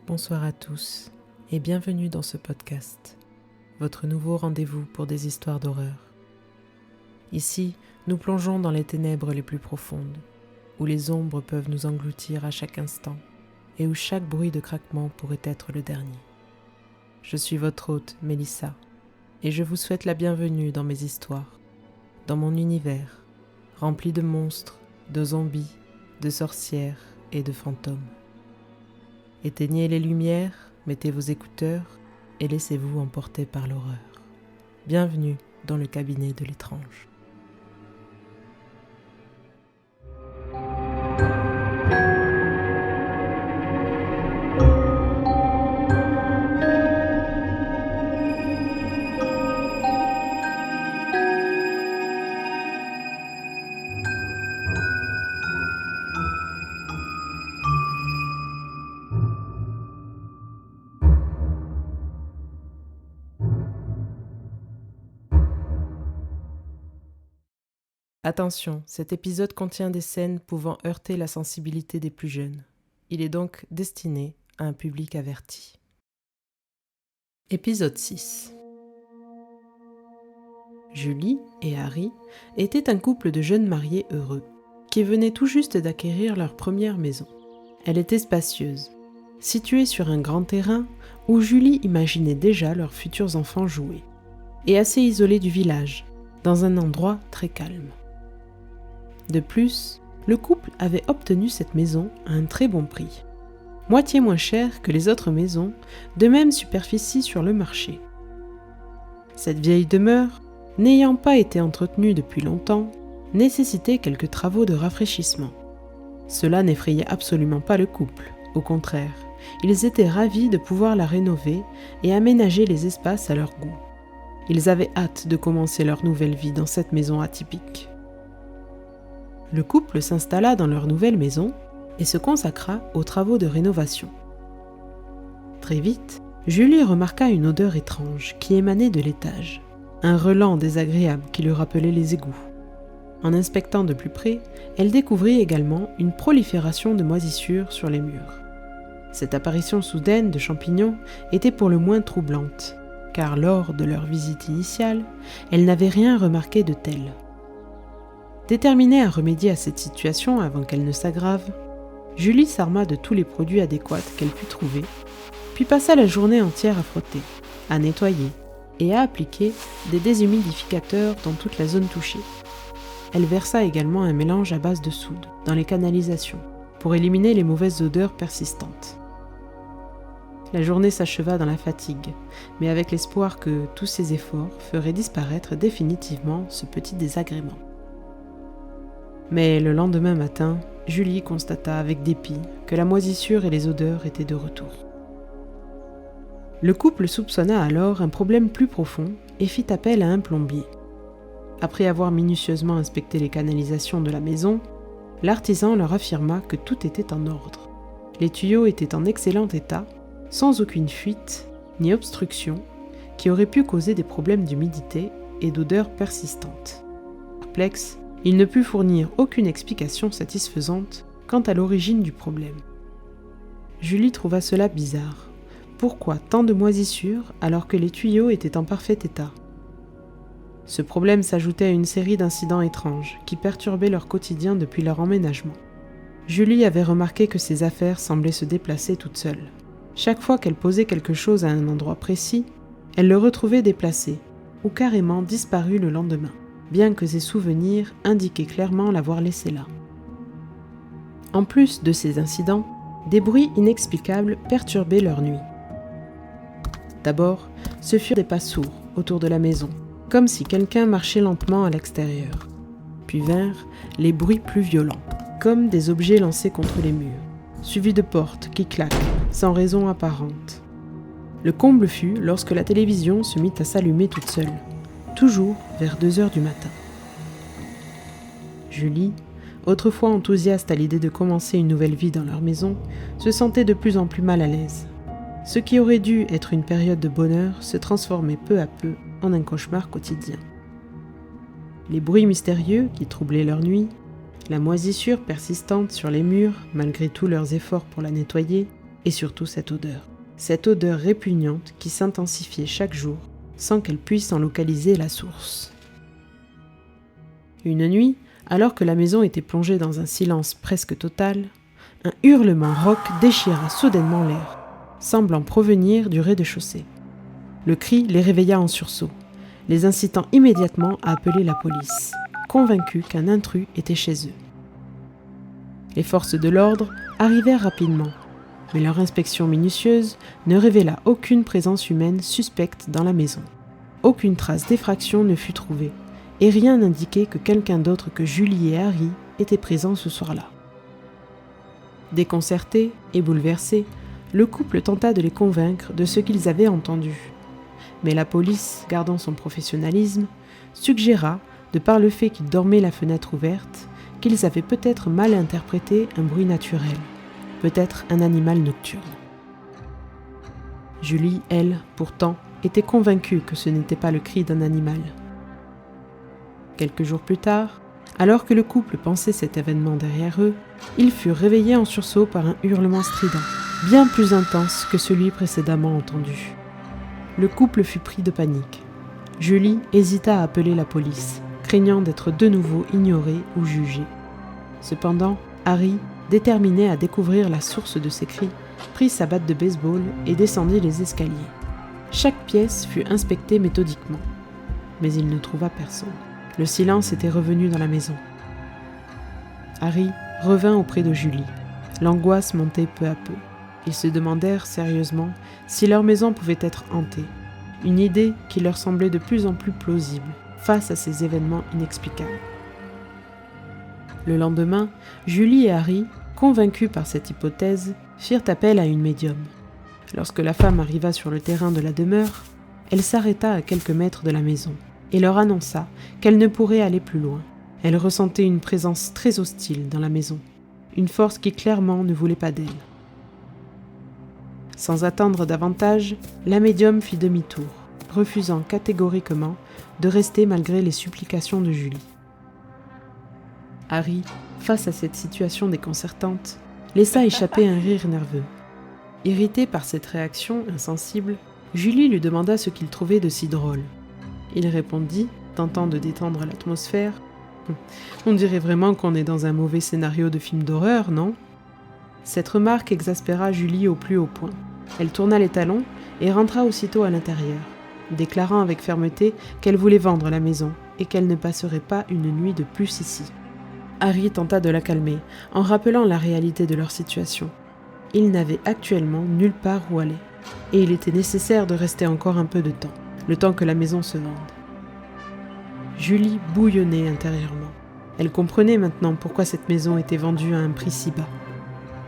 Bonsoir à tous et bienvenue dans ce podcast, votre nouveau rendez-vous pour des histoires d'horreur. Ici, nous plongeons dans les ténèbres les plus profondes, où les ombres peuvent nous engloutir à chaque instant et où chaque bruit de craquement pourrait être le dernier. Je suis votre hôte, Mélissa, et je vous souhaite la bienvenue dans mes histoires, dans mon univers, rempli de monstres, de zombies, de sorcières et de fantômes. Éteignez les lumières, mettez vos écouteurs et laissez-vous emporter par l'horreur. Bienvenue dans le cabinet de l'étrange. Attention, cet épisode contient des scènes pouvant heurter la sensibilité des plus jeunes. Il est donc destiné à un public averti. Épisode 6. Julie et Harry étaient un couple de jeunes mariés heureux, qui venaient tout juste d'acquérir leur première maison. Elle était spacieuse, située sur un grand terrain où Julie imaginait déjà leurs futurs enfants jouer, et assez isolée du village, dans un endroit très calme. De plus, le couple avait obtenu cette maison à un très bon prix, moitié moins cher que les autres maisons de même superficie sur le marché. Cette vieille demeure, n'ayant pas été entretenue depuis longtemps, nécessitait quelques travaux de rafraîchissement. Cela n'effrayait absolument pas le couple, au contraire, ils étaient ravis de pouvoir la rénover et aménager les espaces à leur goût. Ils avaient hâte de commencer leur nouvelle vie dans cette maison atypique. Le couple s'installa dans leur nouvelle maison et se consacra aux travaux de rénovation. Très vite, Julie remarqua une odeur étrange qui émanait de l'étage, un relent désagréable qui lui rappelait les égouts. En inspectant de plus près, elle découvrit également une prolifération de moisissures sur les murs. Cette apparition soudaine de champignons était pour le moins troublante, car lors de leur visite initiale, elle n'avait rien remarqué de tel. Déterminée à remédier à cette situation avant qu'elle ne s'aggrave, Julie s'arma de tous les produits adéquats qu'elle put trouver, puis passa la journée entière à frotter, à nettoyer et à appliquer des déshumidificateurs dans toute la zone touchée. Elle versa également un mélange à base de soude dans les canalisations pour éliminer les mauvaises odeurs persistantes. La journée s'acheva dans la fatigue, mais avec l'espoir que tous ces efforts feraient disparaître définitivement ce petit désagrément. Mais le lendemain matin, Julie constata avec dépit que la moisissure et les odeurs étaient de retour. Le couple soupçonna alors un problème plus profond et fit appel à un plombier. Après avoir minutieusement inspecté les canalisations de la maison, l'artisan leur affirma que tout était en ordre. Les tuyaux étaient en excellent état, sans aucune fuite ni obstruction qui aurait pu causer des problèmes d'humidité et d'odeurs persistantes. Perplexe, il ne put fournir aucune explication satisfaisante quant à l'origine du problème. Julie trouva cela bizarre. Pourquoi tant de moisissures alors que les tuyaux étaient en parfait état ? Ce problème s'ajoutait à une série d'incidents étranges qui perturbaient leur quotidien depuis leur emménagement. Julie avait remarqué que ses affaires semblaient se déplacer toutes seules. Chaque fois qu'elle posait quelque chose à un endroit précis, elle le retrouvait déplacé ou carrément disparu le lendemain, bien que ses souvenirs indiquaient clairement l'avoir laissé là. En plus de ces incidents, des bruits inexplicables perturbaient leur nuit. D'abord, ce furent des pas sourds autour de la maison, comme si quelqu'un marchait lentement à l'extérieur. Puis vinrent les bruits plus violents, comme des objets lancés contre les murs, suivis de portes qui claquent, sans raison apparente. Le comble fut lorsque la télévision se mit à s'allumer toute seule, toujours vers 2h du matin. Julie, autrefois enthousiaste à l'idée de commencer une nouvelle vie dans leur maison, se sentait de plus en plus mal à l'aise. Ce qui aurait dû être une période de bonheur se transformait peu à peu en un cauchemar quotidien. Les bruits mystérieux qui troublaient leur nuit, la moisissure persistante sur les murs malgré tous leurs efforts pour la nettoyer, et surtout cette odeur répugnante qui s'intensifiait chaque jour sans qu'elle puisse en localiser la source. Une nuit, alors que la maison était plongée dans un silence presque total, un hurlement rauque déchira soudainement l'air, semblant provenir du rez-de-chaussée. Le cri les réveilla en sursaut, les incitant immédiatement à appeler la police, convaincus qu'un intrus était chez eux. Les forces de l'ordre arrivèrent rapidement, mais leur inspection minutieuse ne révéla aucune présence humaine suspecte dans la maison. Aucune trace d'effraction ne fut trouvée, et rien n'indiquait que quelqu'un d'autre que Julie et Harry étaient présents ce soir-là. Déconcertés et bouleversés, le couple tenta de les convaincre de ce qu'ils avaient entendu. Mais la police, gardant son professionnalisme, suggéra, de par le fait qu'ils dormaient la fenêtre ouverte, qu'ils avaient peut-être mal interprété un bruit naturel, peut-être un animal nocturne. Julie, elle, pourtant, était convaincue que ce n'était pas le cri d'un animal. Quelques jours plus tard, alors que le couple pensait cet événement derrière eux, ils furent réveillés en sursaut par un hurlement strident, bien plus intense que celui précédemment entendu. Le couple fut pris de panique. Julie hésita à appeler la police, craignant d'être de nouveau ignorée ou jugée. Cependant, Harry, déterminé à découvrir la source de ces cris, prit sa batte de baseball et descendit les escaliers. Chaque pièce fut inspectée méthodiquement, mais il ne trouva personne. Le silence était revenu dans la maison. Harry revint auprès de Julie. L'angoisse montait peu à peu. Ils se demandèrent sérieusement si leur maison pouvait être hantée, une idée qui leur semblait de plus en plus plausible face à ces événements inexplicables. Le lendemain, Julie et Harry, convaincus par cette hypothèse, firent appel à une médium. Lorsque la femme arriva sur le terrain de la demeure, elle s'arrêta à quelques mètres de la maison et leur annonça qu'elle ne pourrait aller plus loin. Elle ressentait une présence très hostile dans la maison, une force qui clairement ne voulait pas d'elle. Sans attendre davantage, la médium fit demi-tour, refusant catégoriquement de rester malgré les supplications de Julie. Harry, face à cette situation déconcertante, laissa échapper un rire nerveux. Irrité par cette réaction insensible, Julie lui demanda ce qu'il trouvait de si drôle. Il répondit, tentant de détendre l'atmosphère, « On dirait vraiment qu'on est dans un mauvais scénario de film d'horreur, non ?» Cette remarque exaspéra Julie au plus haut point. Elle tourna les talons et rentra aussitôt à l'intérieur, déclarant avec fermeté qu'elle voulait vendre la maison et qu'elle ne passerait pas une nuit de plus ici. Harry tenta de la calmer en rappelant la réalité de leur situation. Ils n'avaient actuellement nulle part où aller, et il était nécessaire de rester encore un peu de temps, le temps que la maison se vende. Julie bouillonnait intérieurement. Elle comprenait maintenant pourquoi cette maison était vendue à un prix si bas.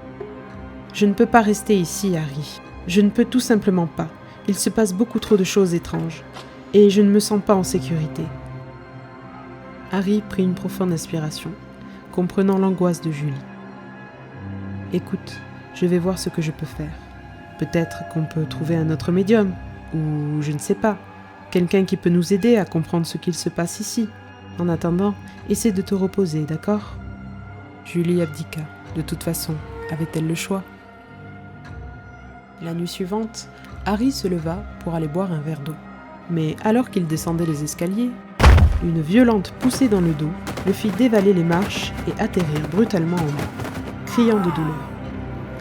« Je ne peux pas rester ici, Harry. Je ne peux tout simplement pas. Il se passe beaucoup trop de choses étranges, et je ne me sens pas en sécurité. » Harry prit une profonde inspiration, comprenant l'angoisse de Julie. « Écoute, je vais voir ce que je peux faire. Peut-être qu'on peut trouver un autre médium, ou je ne sais pas, quelqu'un qui peut nous aider à comprendre ce qu'il se passe ici. En attendant, essaie de te reposer, d'accord ?» Julie abdiqua. De toute façon, avait-elle le choix ? La nuit suivante, Harry se leva pour aller boire un verre d'eau. Mais alors qu'il descendait les escaliers, une violente poussée dans le dos le fit dévaler les marches et atterrir brutalement en bas, criant de douleur.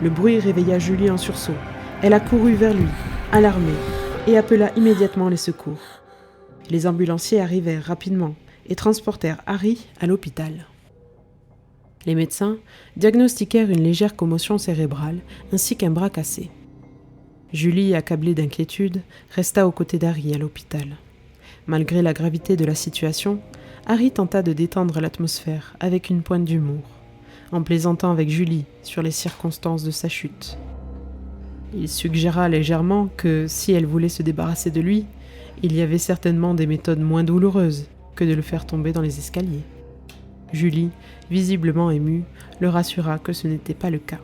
Le bruit réveilla Julie en sursaut. Elle accourut vers lui, alarmée, et appela immédiatement les secours. Les ambulanciers arrivèrent rapidement et transportèrent Harry à l'hôpital. Les médecins diagnostiquèrent une légère commotion cérébrale ainsi qu'un bras cassé. Julie, accablée d'inquiétude, resta aux côtés d'Harry à l'hôpital. Malgré la gravité de la situation, Harry tenta de détendre l'atmosphère avec une pointe d'humour, en plaisantant avec Julie sur les circonstances de sa chute. Il suggéra légèrement que, si elle voulait se débarrasser de lui, il y avait certainement des méthodes moins douloureuses que de le faire tomber dans les escaliers. Julie, visiblement émue, le rassura que ce n'était pas le cas.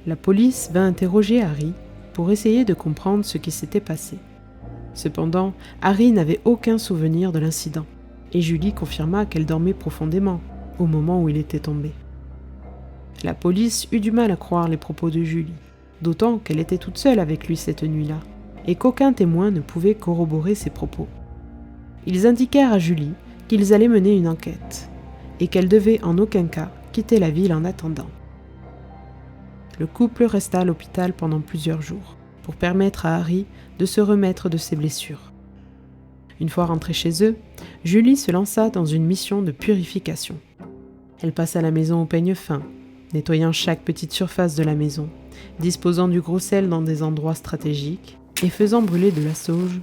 La police vint interroger Harry pour essayer de comprendre ce qui s'était passé. Cependant, Harry n'avait aucun souvenir de l'incident, et Julie confirma qu'elle dormait profondément au moment où il était tombé. La police eut du mal à croire les propos de Julie, d'autant qu'elle était toute seule avec lui cette nuit-là, et qu'aucun témoin ne pouvait corroborer ses propos. Ils indiquèrent à Julie qu'ils allaient mener une enquête, et qu'elle devait en aucun cas quitter la ville en attendant. Le couple resta à l'hôpital pendant plusieurs jours, pour permettre à Harry de se remettre de ses blessures. Une fois rentrés chez eux, Julie se lança dans une mission de purification. Elle passa la maison au peigne fin, nettoyant chaque petite surface de la maison, disposant du gros sel dans des endroits stratégiques et faisant brûler de la sauge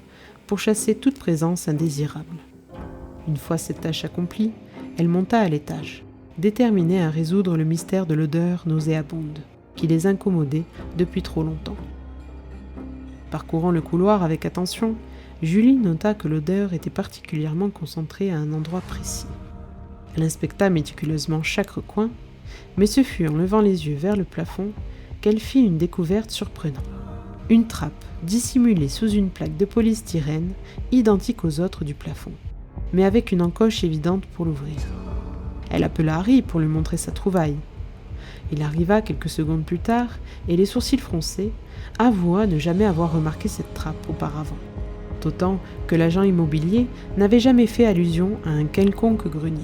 pour chasser toute présence indésirable. Une fois cette tâche accomplie, elle monta à l'étage, déterminée à résoudre le mystère de l'odeur nauséabonde qui les incommodait depuis trop longtemps. Parcourant le couloir avec attention, Julie nota que l'odeur était particulièrement concentrée à un endroit précis. Elle inspecta méticuleusement chaque recoin, mais ce fut en levant les yeux vers le plafond qu'elle fit une découverte surprenante. Une trappe dissimulée sous une plaque de polystyrène identique aux autres du plafond, mais avec une encoche évidente pour l'ouvrir. Elle appela Harry pour lui montrer sa trouvaille. Il arriva quelques secondes plus tard et, les sourcils froncés, avoua ne jamais avoir remarqué cette trappe auparavant, d'autant que l'agent immobilier n'avait jamais fait allusion à un quelconque grenier.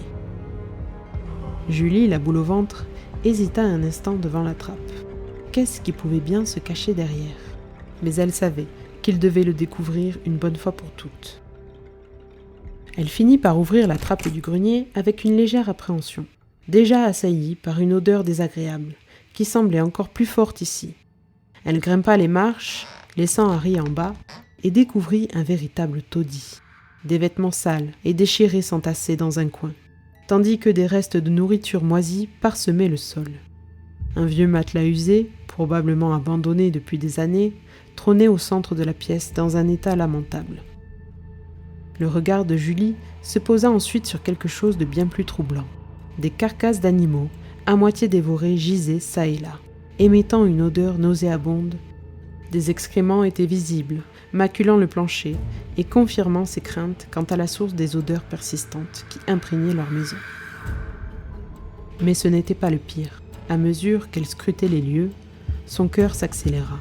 Julie, la boule au ventre, hésita un instant devant la trappe. Qu'est-ce qui pouvait bien se cacher derrière ? Mais elle savait qu'il devait le découvrir une bonne fois pour toutes. Elle finit par ouvrir la trappe du grenier avec une légère appréhension, déjà assaillie par une odeur désagréable, qui semblait encore plus forte ici. Elle grimpa les marches, laissant Harry en bas, et découvrit un véritable taudis. Des vêtements sales et déchirés s'entassaient dans un coin, tandis que des restes de nourriture moisie parsemaient le sol. Un vieux matelas usé, probablement abandonné depuis des années, trônait au centre de la pièce dans un état lamentable. Le regard de Julie se posa ensuite sur quelque chose de bien plus troublant. Des carcasses d'animaux, à moitié dévorées, gisaient çà et là, émettant une odeur nauséabonde. Des excréments étaient visibles, maculant le plancher et confirmant ses craintes quant à la source des odeurs persistantes qui imprégnaient leur maison. Mais ce n'était pas le pire. À mesure qu'elle scrutait les lieux, son cœur s'accéléra.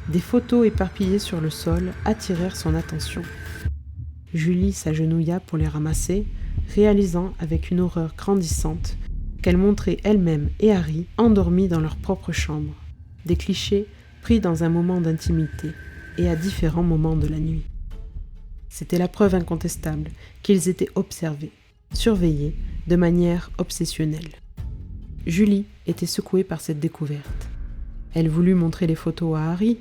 Des photos éparpillées sur le sol attirèrent son attention. Julie s'agenouilla pour les ramasser, réalisant avec une horreur grandissante qu'elle montrait elle-même et Harry endormis dans leur propre chambre, des clichés pris dans un moment d'intimité et à différents moments de la nuit. C'était la preuve incontestable qu'ils étaient observés, surveillés de manière obsessionnelle. Julie était secouée par cette découverte. Elle voulut montrer les photos à Harry,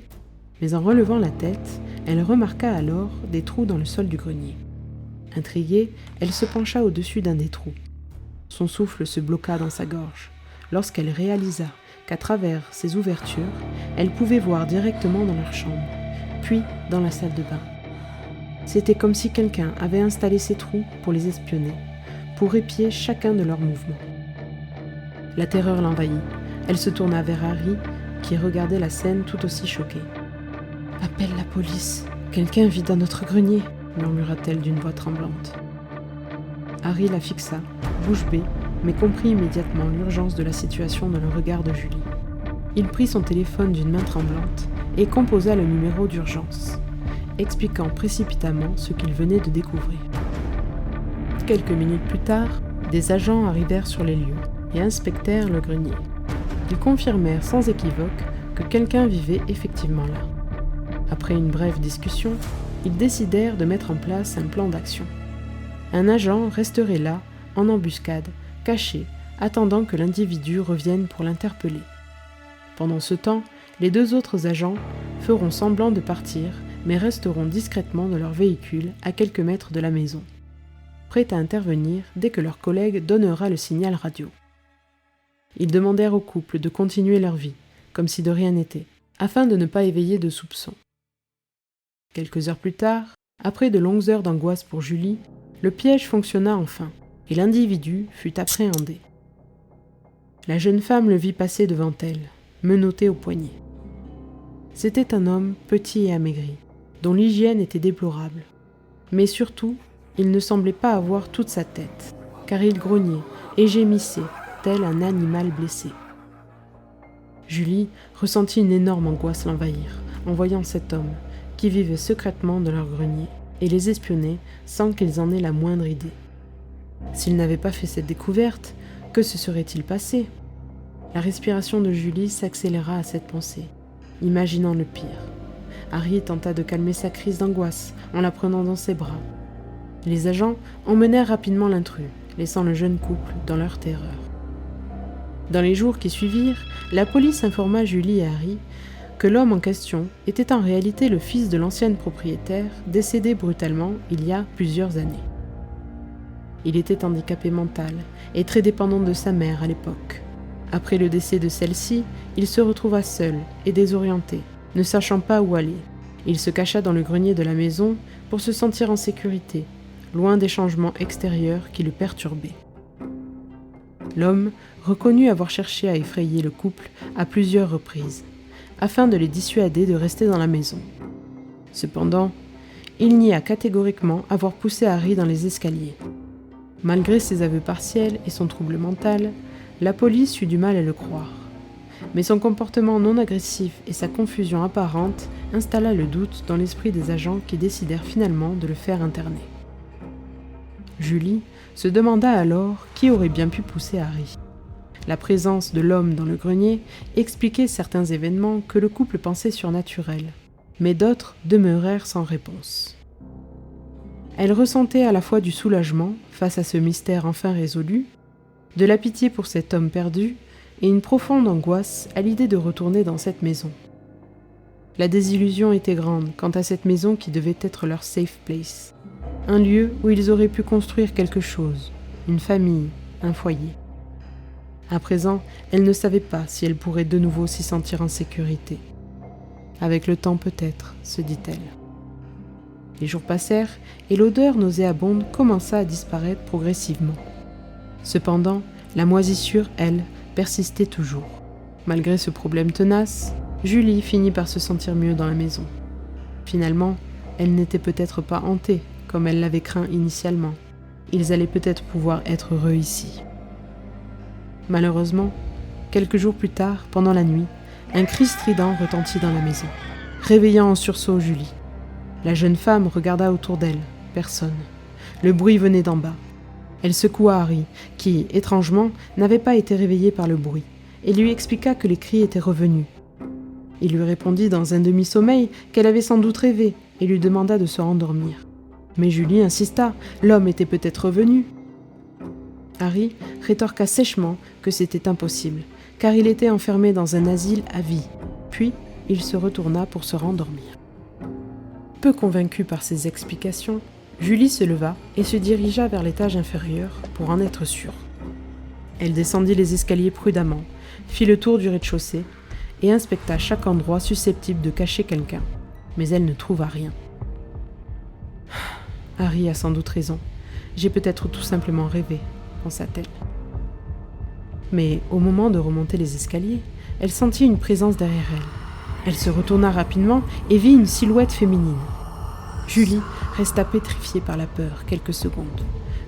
mais en relevant la tête, elle remarqua alors des trous dans le sol du grenier. Intriguée, elle se pencha au-dessus d'un des trous. Son souffle se bloqua dans sa gorge, lorsqu'elle réalisa qu'à travers ces ouvertures, elle pouvait voir directement dans leur chambre, puis dans la salle de bain. C'était comme si quelqu'un avait installé ces trous pour les espionner, pour épier chacun de leurs mouvements. La terreur l'envahit. Elle se tourna vers Harry, qui regardait la scène tout aussi choqué. « Appelle la police. Quelqu'un vit dans notre grenier », murmura-t-elle d'une voix tremblante. Harry la fixa, bouche bée, mais comprit immédiatement l'urgence de la situation dans le regard de Julie. Il prit son téléphone d'une main tremblante et composa le numéro d'urgence, expliquant précipitamment ce qu'il venait de découvrir. Quelques minutes plus tard, des agents arrivèrent sur les lieux et inspectèrent le grenier. Ils confirmèrent sans équivoque que quelqu'un vivait effectivement là. Après une brève discussion, ils décidèrent de mettre en place un plan d'action. Un agent resterait là, en embuscade, caché, attendant que l'individu revienne pour l'interpeller. Pendant ce temps, les deux autres agents feront semblant de partir, mais resteront discrètement dans leur véhicule à quelques mètres de la maison, prêts à intervenir dès que leur collègue donnera le signal radio. Ils demandèrent au couple de continuer leur vie, comme si de rien n'était, afin de ne pas éveiller de soupçons. Quelques heures plus tard, après de longues heures d'angoisse pour Julie, le piège fonctionna enfin, et l'individu fut appréhendé. La jeune femme le vit passer devant elle, menotté au poignet. C'était un homme petit et amaigri, dont l'hygiène était déplorable. Mais surtout, il ne semblait pas avoir toute sa tête, car il grognait et gémissait, tel un animal blessé. Julie ressentit une énorme angoisse l'envahir en voyant cet homme qui vivait secrètement dans leur grenier et les espionnait sans qu'ils en aient la moindre idée. S'il n'avait pas fait cette découverte, que se serait-il passé ? La respiration de Julie s'accéléra à cette pensée, imaginant le pire. Harry tenta de calmer sa crise d'angoisse en la prenant dans ses bras. Les agents emmenèrent rapidement l'intrus, laissant le jeune couple dans leur terreur. Dans les jours qui suivirent, la police informa Julie et Harry que l'homme en question était en réalité le fils de l'ancienne propriétaire, décédé brutalement il y a plusieurs années. Il était handicapé mental et très dépendant de sa mère à l'époque. Après le décès de celle-ci, il se retrouva seul et désorienté, ne sachant pas où aller. Il se cacha dans le grenier de la maison pour se sentir en sécurité, loin des changements extérieurs qui le perturbaient. L'homme reconnut avoir cherché à effrayer le couple à plusieurs reprises, afin de les dissuader de rester dans la maison. Cependant, il nia catégoriquement avoir poussé Harry dans les escaliers. Malgré ses aveux partiels et son trouble mental, la police eut du mal à le croire. Mais son comportement non agressif et sa confusion apparente installa le doute dans l'esprit des agents qui décidèrent finalement de le faire interner. Julie se demanda alors qui aurait bien pu pousser Harry. La présence de l'homme dans le grenier expliquait certains événements que le couple pensait surnaturels, mais d'autres demeurèrent sans réponse. Elle ressentait à la fois du soulagement face à ce mystère enfin résolu, de la pitié pour cet homme perdu et une profonde angoisse à l'idée de retourner dans cette maison. La désillusion était grande quant à cette maison qui devait être leur safe place, un lieu où ils auraient pu construire quelque chose, une famille, un foyer. À présent, elle ne savait pas si elle pourrait de nouveau s'y sentir en sécurité. Avec le temps peut-être, se dit-elle. Les jours passèrent et l'odeur nauséabonde commença à disparaître progressivement. Cependant, la moisissure, elle, persistait toujours. Malgré ce problème tenace, Julie finit par se sentir mieux dans la maison. Finalement, elle n'était peut-être pas hantée, comme elle l'avait craint initialement. Ils allaient peut-être pouvoir être heureux ici. Malheureusement, quelques jours plus tard, pendant la nuit, un cri strident retentit dans la maison, réveillant en sursaut Julie. La jeune femme regarda autour d'elle, personne. Le bruit venait d'en bas. Elle secoua Harry, qui, étrangement, n'avait pas été réveillé par le bruit, et lui expliqua que les cris étaient revenus. Il lui répondit dans un demi-sommeil qu'elle avait sans doute rêvé, et lui demanda de se rendormir. Mais Julie insista, l'homme était peut-être revenu. Harry rétorqua sèchement que c'était impossible, car il était enfermé dans un asile à vie. Puis, il se retourna pour se rendormir. Peu convaincue par ces explications, Julie se leva et se dirigea vers l'étage inférieur pour en être sûre. Elle descendit les escaliers prudemment, fit le tour du rez-de-chaussée et inspecta chaque endroit susceptible de cacher quelqu'un, mais elle ne trouva rien. Harry a sans doute raison, j'ai peut-être tout simplement rêvé, pensa-t-elle. Mais au moment de remonter les escaliers, elle sentit une présence derrière elle. Elle se retourna rapidement et vit une silhouette féminine. Julie resta pétrifiée par la peur quelques secondes.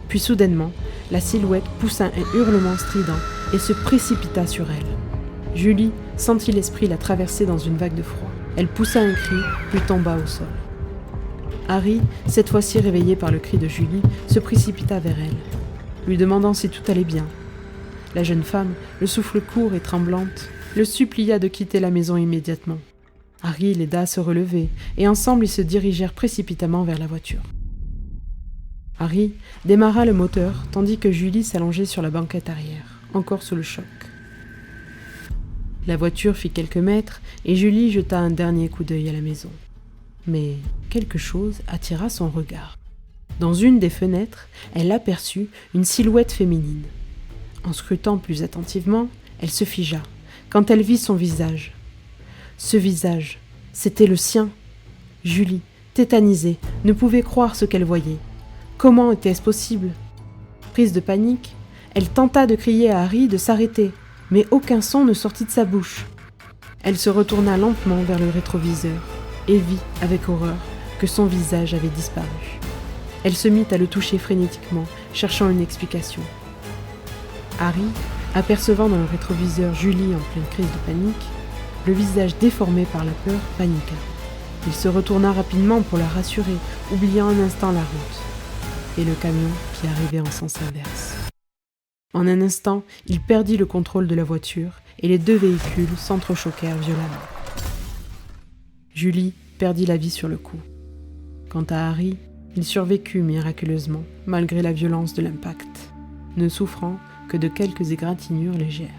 Puis soudainement, la silhouette poussa un hurlement strident et se précipita sur elle. Julie sentit l'esprit la traverser dans une vague de froid. Elle poussa un cri, puis tomba au sol. Harry, cette fois-ci réveillé par le cri de Julie, se précipita vers elle, lui demandant si tout allait bien. La jeune femme, le souffle court et tremblante, le supplia de quitter la maison immédiatement. Harry l'aida à se relever, et ensemble ils se dirigèrent précipitamment vers la voiture. Harry démarra le moteur, tandis que Julie s'allongeait sur la banquette arrière, encore sous le choc. La voiture fit quelques mètres, et Julie jeta un dernier coup d'œil à la maison. Mais quelque chose attira son regard. Dans une des fenêtres, elle aperçut une silhouette féminine. En scrutant plus attentivement, elle se figea, quand elle vit son visage. Ce visage, c'était le sien. Julie, tétanisée, ne pouvait croire ce qu'elle voyait. Comment était-ce possible ? Prise de panique, elle tenta de crier à Harry de s'arrêter, mais aucun son ne sortit de sa bouche. Elle se retourna lentement vers le rétroviseur et vit, avec horreur, que son visage avait disparu. Elle se mit à le toucher frénétiquement, cherchant une explication. Harry Apercevant dans le rétroviseur Julie en pleine crise de panique, le visage déformé par la peur paniqua. Il se retourna rapidement pour la rassurer, oubliant un instant la route et le camion qui arrivait en sens inverse. En un instant, il perdit le contrôle de la voiture et les deux véhicules s'entrechoquèrent violemment. Julie perdit la vie sur le coup. Quant à Harry, il survécut miraculeusement malgré la violence de l'impact, ne souffrant que de quelques égratignures légères.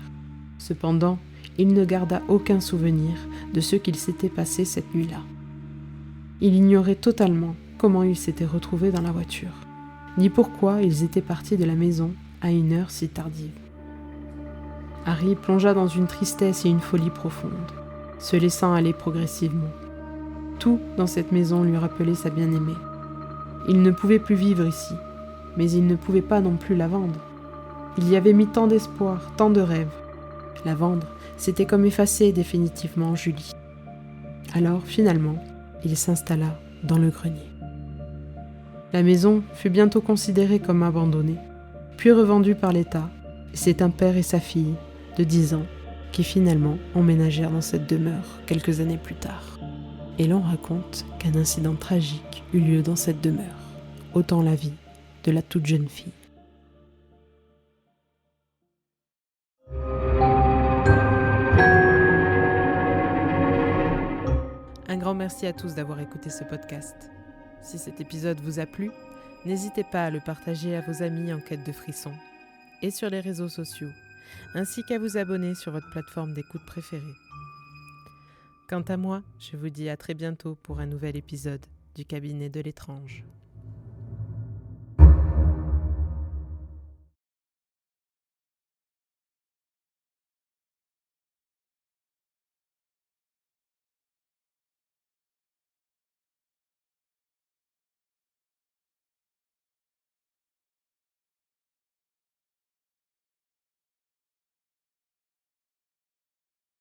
Cependant, il ne garda aucun souvenir de ce qu'il s'était passé cette nuit-là. Il ignorait totalement comment ils s'étaient retrouvés dans la voiture, ni pourquoi ils étaient partis de la maison à une heure si tardive. Harry plongea dans une tristesse et une folie profonde, se laissant aller progressivement. Tout dans cette maison lui rappelait sa bien-aimée. Il ne pouvait plus vivre ici, mais il ne pouvait pas non plus la vendre. Il y avait mis tant d'espoir, tant de rêves. La vendre, c'était comme effacer définitivement Julie. Alors, finalement, il s'installa dans le grenier. La maison fut bientôt considérée comme abandonnée, puis revendue par l'État. C'est un père et sa fille, de 10 ans, qui finalement emménagèrent dans cette demeure quelques années plus tard. Et l'on raconte qu'un incident tragique eut lieu dans cette demeure, ôtant la vie de la toute jeune fille. Un grand merci à tous d'avoir écouté ce podcast. Si cet épisode vous a plu, n'hésitez pas à le partager à vos amis en quête de frissons et sur les réseaux sociaux, ainsi qu'à vous abonner sur votre plateforme d'écoute préférée. Quant à moi, je vous dis à très bientôt pour un nouvel épisode du Cabinet de l'étrange.